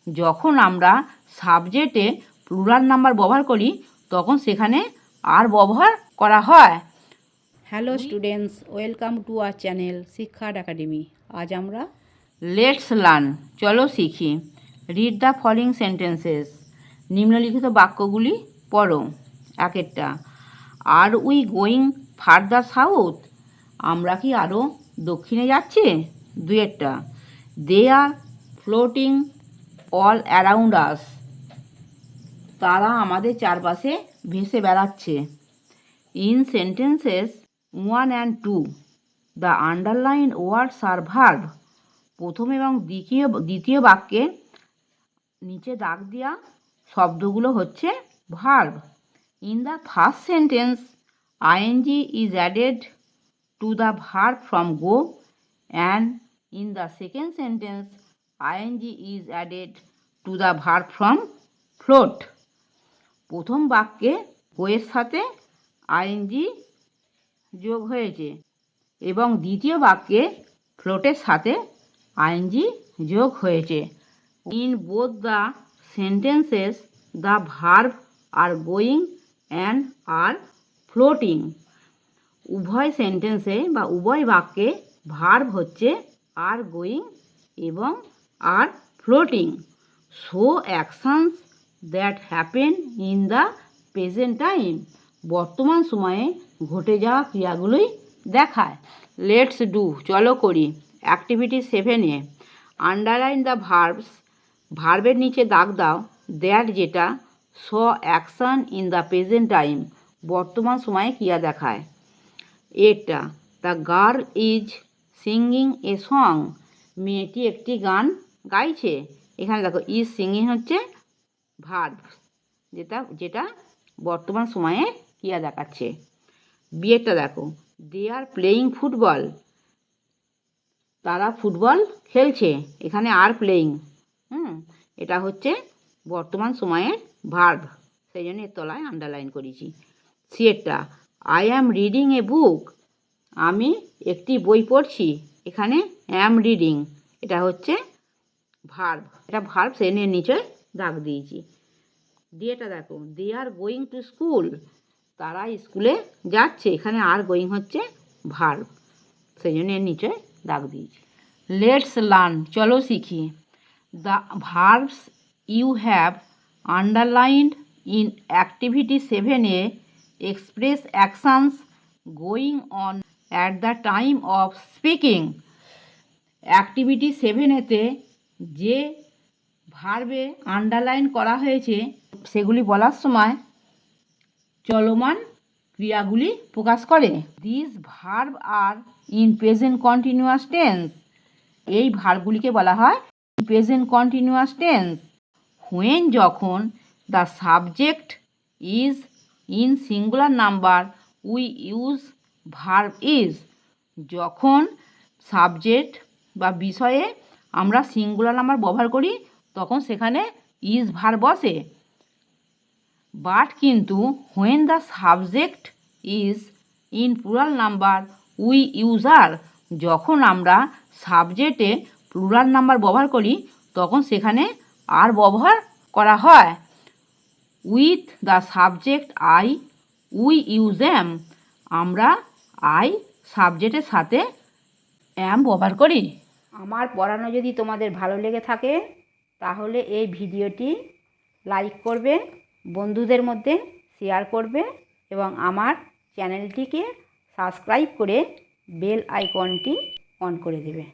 যখন আমরা সাবজেক্টে প্লুরাল নাম্বার ব্যবহার করি তখন সেখানে আর ব্যবহার করা হয়। Hello students, welcome to our channel শিক্ষা একাডেমি। আজ আমরা লেটস লার্ন, চলো শিখি। রিড দ্য ফলোইং সেন্টেন্সেস, নিম্নলিখিত বাক্যগুলি পড়ো এক একটা। Are we going further south, আমরা কি আরও দক্ষিণে যাচ্ছি? দুই একটা। They are floating all around us, তারা আমাদের চারপাশে ভেসে বেড়াচ্ছে। In sentences 1 and 2 the underline words are verb, প্রথম এবং দ্বিতীয় বাক্যে নিচে দাগ দেওয়া শব্দগুলো হচ্ছে verb. In the first sentence ING is added to the verb from go, and in the second sentence ING is added to the verb from float. প্রথম বাক্যে গোয়ের সাথে আইএনজি যোগ হয়েছে এবং দ্বিতীয় বাক্যে ফ্লোটের সাথে আইএনজি যোগ হয়েছে। In both the sentences the verb are going and R floating, উভয় সেন্টেন্সে বা উভয় বাক্যে ভার্ব হচ্ছে আর গোয়িং এবং আর floating. Show actions that happen in the present time, বর্তমান সময়ে ঘটে যাওয়া ক্রিয়াগুলোই দেখায়। লেটস ডু, চলো করি। অ্যাক্টিভিটি 7-এ আন্ডারলাইন দ্য ভার্বস, ভার্বের নিচে দাগ দাও দ্যাট যেটা show action in the present time, বর্তমান সময়ে ক্রিয়া দেখায়। এটা the girl is singing a song, মেয়েটি একটি গান গাইছে। এখানে দেখো ইজ সিঙ্গিং হচ্ছে ভার্ব, যেটা বর্তমান সময়ে ক্রিয়া দেখাচ্ছে। বিয়েটা দেখো দে আর প্লেয়িং ফুটবল, তারা ফুটবল খেলছে। এখানে আর প্লেয়িং, এটা হচ্ছে বর্তমান সময়ের ভার্ব, সেই জন্য এর তলায় আন্ডারলাইন করেছি। সিয়েরটা আই অ্যাম রিডিং এ বুক, আমি একটি বই পড়ছি। এখানে অ্যাম রিডিং, এটা হচ্ছে ভার্ব, এটা ভার্ব, সেই জন্য নিচে দাগ দিয়েছি। দিয়েটা দেখো দে আর গোয়িং টু স্কুল, তারা স্কুলে যাচ্ছে। এখানে আর গোয়িং হচ্ছে ভার্ব, সেই জন্য এর নিচে দাগ দিয়েছি। লেটস লার্ন, চলো শিখি। The verbs you have underlined in activity 7-এ express actions going on at the time of speaking. Activity 7-এতে যে ভার্বে আন্ডারলাইন করা হয়েছে সেগুলি বলার সময় চলমান ক্রিয়াগুলি প্রকাশ করে। This verb are in present continuous tense, এই ভার্বগুলিকে বলা হয় প্রেজেন্ট কন্টিনিউয়াস টেন্স। হোয়েন, যখন the subject is in singular number we use verb is, যখন সাবজেক্ট বা বিষয়ে আমরা সিঙ্গুলার নাম্বার ব্যবহার করি তখন সেখানে ইজ ভার্ব বসে। বাট কিন্তু when the subject is in plural number we use are, যখন আমরা সাবজেক্টে প্লুরাল নাম্বার ব্যবহার করি তখন সেখানে আর ব্যবহার করা হয়। With the subject I we use am, আমরা আই সাবজেক্টের সাথে অ্যাম ব্যবহার করি। আমার পড়ানো যদি তোমাদের ভালো লেগে থাকে তাহলে এই ভিডিওটি লাইক করবে, বন্ধুদের মধ্যে শেয়ার করবে এবং আমার চ্যানেলটিকে সাবস্ক্রাইব করে বেল আইকনটি অন করে দেবে।